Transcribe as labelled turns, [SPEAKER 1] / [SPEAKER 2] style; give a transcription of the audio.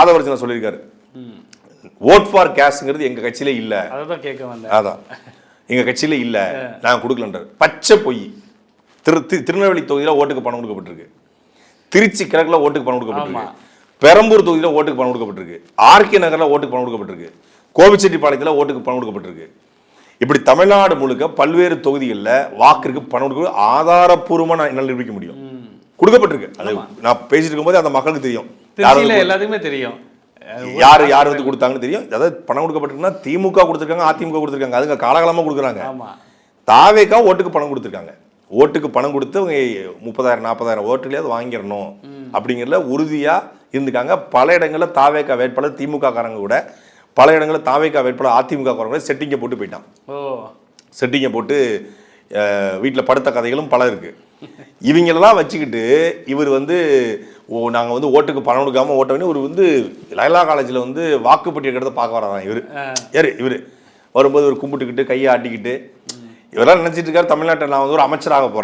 [SPEAKER 1] ஆதவர்ஜன சொல்லியிருக்காரு, vote for கேஷ்ங்கிறது எங்க கட்சியில இல்ல.
[SPEAKER 2] அதான் கேட்க வந்தேன்.
[SPEAKER 1] அதான் எங்க கட்சியில இல்ல, நான் கொடுக்கலன்றார். பச்சை பொய். திருநெல்வேலி தொகுதியில ஓட்டுக்கு பணம் கொடுக்கப்பட்டிருக்கு, திருச்சி கிழக்குல ஓட்டுக்கு பணம் கொடுக்கப்பட்டிருக்கு, பெரம்பூர் தொகுதியில ஓட்டுக்கு பணம் கொடுக்கப்பட்டிருக்கு, ஆர்கே நகர்ல ஓட்டுக்கு பணம் கொடுக்கப்பட்டிருக்கு, கோபிச்செட்டிப்பாளையத்தில் ஓட்டுக்கு பணம் கொடுக்கப்பட்டிருக்கு. இப்படி தமிழ்நாடு முழுக்க பல்வேறு தொகுதிகளில் வாக்கிற்கு பணம் கொடுக்க ஆதாரப்பூர்வமா நான் என்னால் நிரூபிக்க முடியும். கொடுக்கப்பட்டிருக்கு. அது நான் பேசிட்டு இருக்கும்போது அந்த மக்களுக்கு தெரியும்,
[SPEAKER 2] எல்லாத்துக்குமே தெரியும்
[SPEAKER 1] யார் வந்து கொடுத்தாங்கன்னு தெரியும். அதாவது பணம் கொடுக்கப்பட்டிருக்குன்னா திமுக கொடுத்துருக்காங்க, அதிமுக கொடுத்துருக்காங்க, அதுங்க காலகாலமாக கொடுக்குறாங்க. தாவேக்கா ஓட்டுக்கு பணம் கொடுத்துருக்காங்க. ஓட்டுக்கு பணம் கொடுத்து அவங்க 30,000-40,000 ஓட்டுகளையாவது வாங்கிடணும் அப்படிங்கிறதுல உறுதியா இருந்துக்காங்க. பல இடங்களில் தாவேக்கா வேட்பாளர் திமுக காரங்க கூட பல இடங்களில் தாவேக்கா வேட்பாளர் அதிமுக காரங்க செட்டிங்கை போட்டு போயிட்டான். செட்டிங்கை போட்டு வீட்டில் படுத்த கதைகளும் பல இருக்கு. இவங்களெல்லாம் வச்சுக்கிட்டு இவர் வந்து நாங்கள் வந்து ஓட்டுக்கு பணம் கொடுக்காம ஓட்ட வேண்டிய ஒரு வந்து லயலா காலேஜில் வந்து வாக்குப்பட்டி எடுக்கிறத பார்க்க வராதான் இவர் வரும்போது ஒரு கும்பிட்டுக்கிட்டு கையை ஆட்டிக்கிட்டு இவரெல்லாம் நினைச்சிட்டு இருக்காரு தமிழ்நாட்டை நான் வந்து ஒரு அமைச்சராக போறேன்.